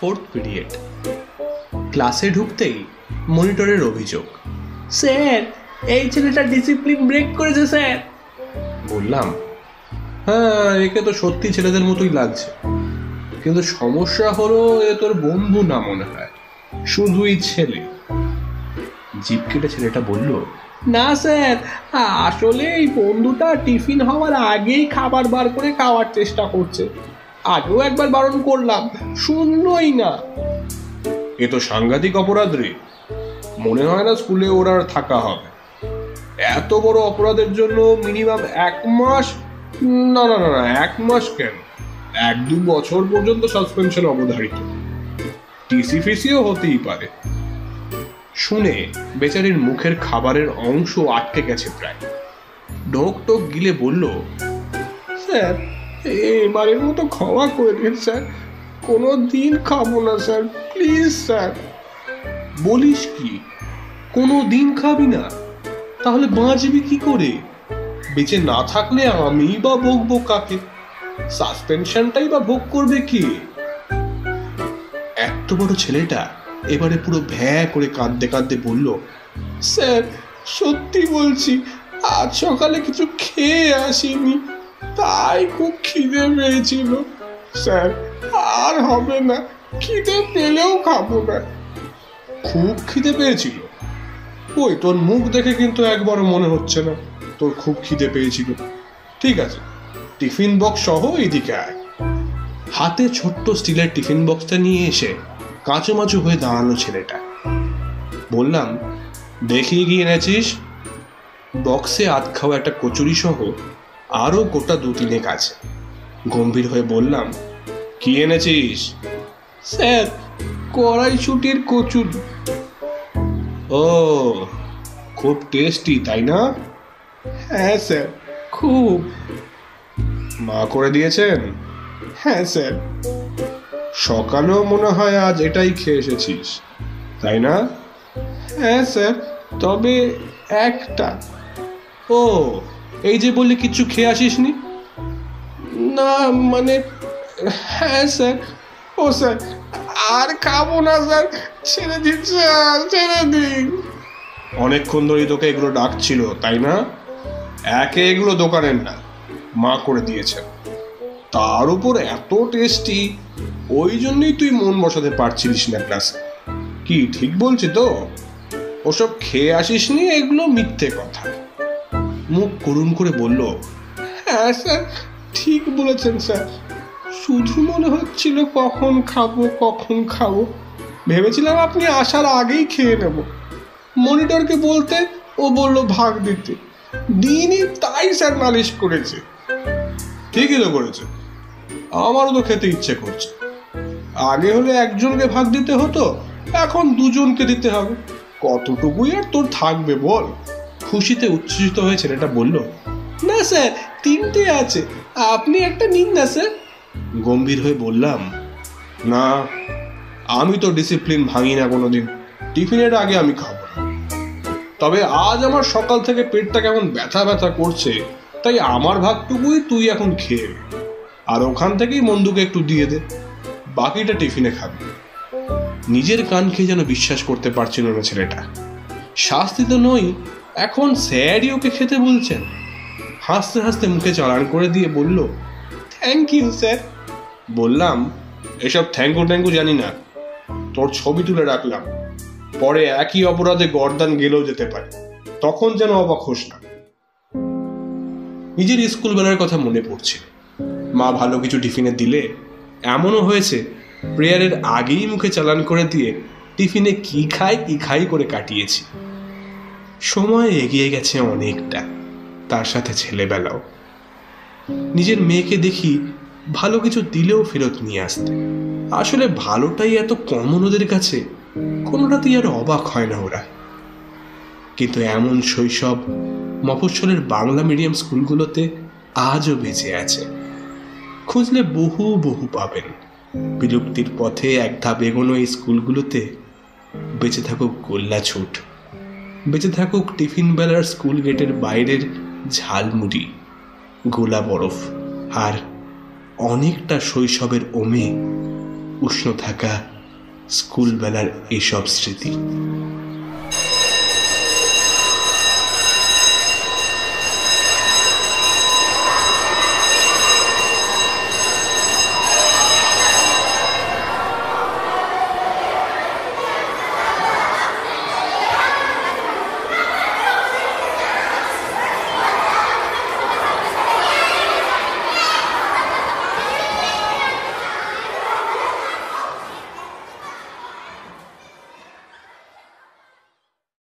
4th period. ক্লাসে ঢুকতেই মনিটরের অভিযোগ, স্যার এই ছেলেটা ডিসিপ্লিন ব্রেক করেছে স্যার। বললাম, হ্যাঁ একে তো সত্যি ছেলেদের মতোই লাগছে, কিন্তু সমস্যা হলো এ তোর বন্ধু না মনে হয়, শুধুই ছেলে। জিভ কেটে ছেলেটা বলল, না স্যার, আসলে এই বন্ধুটা টিফিন হওয়ার আগেই খাবার বার করে খাওয়ার চেষ্টা করছে। আগেও একবার বারণ করলাম, শুনলই না। এ তো সাংঘাতিক অপরাধ রে, মনে হয় না স্কুলে ওর আর থাকা হবে। এত বড় অপরাধের জন্য মিনিমাম 1 মাস, না না না না 1 মাস কেন, 1-2 বছর পর্যন্ত সাসপেনশন অবধারিত, টিসি ফিসিও হতেই পারে। শুনে বেচারির মুখের খাবারের অংশ আটকে গেছে প্রায়। ঢোক টোক গিলে বলল, স্যার এবারের মতো ক্ষমা করে দিন স্যার, কোনো দিন খাবো না স্যার, প্লিজ স্যার। বলিস কি, কোনো দিন খাবি না? তাহলে বাঁচবি কি করে? বেঁচে না থাকলে আমি বা ভোগবো কাকে? সাসপেনশনটাই বা ভোগ করবে কি? এত বড় ছেলেটা এবারে পুরো ভ্যা করে কাঁদতে কাঁদতে বলল, স্যার সত্যি বলছি, আজ সকালে কিছু খেয়ে আসিনি, তাই খুব খিদে পেয়েছিল স্যার। আর হবে না, খিদে পেলেও খাবো না। খুব খিদে পেয়েছিল? ওই তোর মুখ দেখে কিন্তু একবারও মনে হচ্ছে না তোর খুব খিদে পেয়েছিল। ঠিক আছে, টিফিন বক্স সহ এইদিকে আয়। হাতে ছোট্ট স্টিলের টিফিন বক্সটা নিয়ে এসে কাঁচুমাচু হয়ে দাঁড়ানো ছেলেটা। বললাম, দেখি কি এনেছিস? বক্সে আধ খাওয়া একটা কচুরি সহ আরো গোটা 2-3 আছে। গম্ভীর হয়ে বললাম, কি এনেছিস? স্যার কড়াইশুটির কচুরি। ও, খুব টেস্টি তাই না? হ্যাঁ স্যার, খুব। মা করে দিয়েছেন? হ্যাঁ স্যার। সকালেও মনে হয় আজ এটাই খেয়ে এসেছিস তাই না? হ্যাঁ স্যার, তবে একটা। ও, এই যে বললি কিচ্ছু খেয়ে আসিসনি? না মানে, হ্যাঁ স্যার। ও স্যার আর খাবো না স্যার, ছেড়ে দিন স্যার, ছেড়ে দিন। অনেকক্ষণ ধরেই তোকে এগুলো ডাকছিল তাই না? একে এগুলো দোকানের না, মা করে দিয়েছেন, তার উপর এত টেস্টি, ওই জন্যই তুই মন বসাতে পারছিলিস না ক্লাসে। কি ঠিক বলছি তো? ওসব খেয়ে আসিসনি, এগুলো মিথ্যে কথা। মুখ করুণ করে বলল, হ্যাঁ স্যার ঠিক বলেছেন স্যার, শুধু মনে হচ্ছিল কখন খাবো কখন খাবো। ভেবেছিলাম আপনি আসার আগেই খেয়ে নেব। মনিটরকে বলতে ও বলল ভাগ দিতে, দিনই তাই স্যার নালিশ করেছে। ঠিকই তো করেছে, আমারও তো খেতে ইচ্ছে করছে। আগে হলে একজনকে ভাগ দিতে হতো, এখন 2জনকে দিতে হবে। কতটুকুই আর তোর থাকবে বল? খুশিতে উচ্ছ্বসিত হয়ে ছেলেটা বলল, না স্যার 3টে আছে, আপনি একটা নিন না স্যার। গম্ভীর হয়ে বললাম, না, আমি তো ডিসিপ্লিন ভাঙি না কোনোদিন, টিফিনের আগে আমি খাবো না। তবে আজ আমার সকাল থেকে পেটটা কেমন ব্যথা ব্যথা করছে, তাই আমার ভাগটুকুই তুই এখন খেয়ে নে, আর ওখান থেকেই মন্দুকে একটু দিয়ে দে, বাকিটা টিফিনে খাবি। নিজের কানকে যেন বিশ্বাস করতে পারছিল না ছেলেটা। শাস্তি তো নই, এখন স্যারই ওকে খেতে বলছেন। হাসতে হাসতে মুখে চালান করে দিয়ে বলল, থ্যাংক ইউ স্যার। বললাম, এসব থ্যাঙ্কু জানি না, তোর ছবি তুলে রাখলাম, পরে একই অপরাধে গর্দান গেলেও যেতে পারে, তখন যেন অবাক হোস না। নিজের স্কুল বেলার কথা মনে পড়ছে। মা ভালো কিছু টিফিনে দিলে এমনও হয়েছে প্রেয়ারের আগেই মুখে চালান করে দিয়ে টিফিনে কি খাই করে কাটিয়েছি। সময় এগিয়ে গেছে অনেকটা, তার সাথে ছেলেবেলাও। নিজের মেয়েকে দেখি ভালো কিছু দিলেও ফেরত নিয়ে আসতে। আসলে ভালোটাই এত কমন ওদের কাছে, কোনোটাতেই আর অবাক হয় না ওরা। কিন্তু এমন শৈশব মফস্বলের বাংলা মিডিয়াম স্কুলগুলোতে আজও বেঁচে আছে। খুঁজলে বহু বহু পাবেন। বিলুপ্তির পথে এক ধাপ এগোনো এই স্কুলগুলোতে বেঁচে থাকুক গোল্লা ছুট, বেঁচে থাকুক টিফিন বেলার স্কুল গেটের বাইরের ঝালমুড়ি, গোলা বরফ, আর অনেকটা শৈশবের ওমে উষ্ণ থাকা স্কুলবেলার এসব স্মৃতি।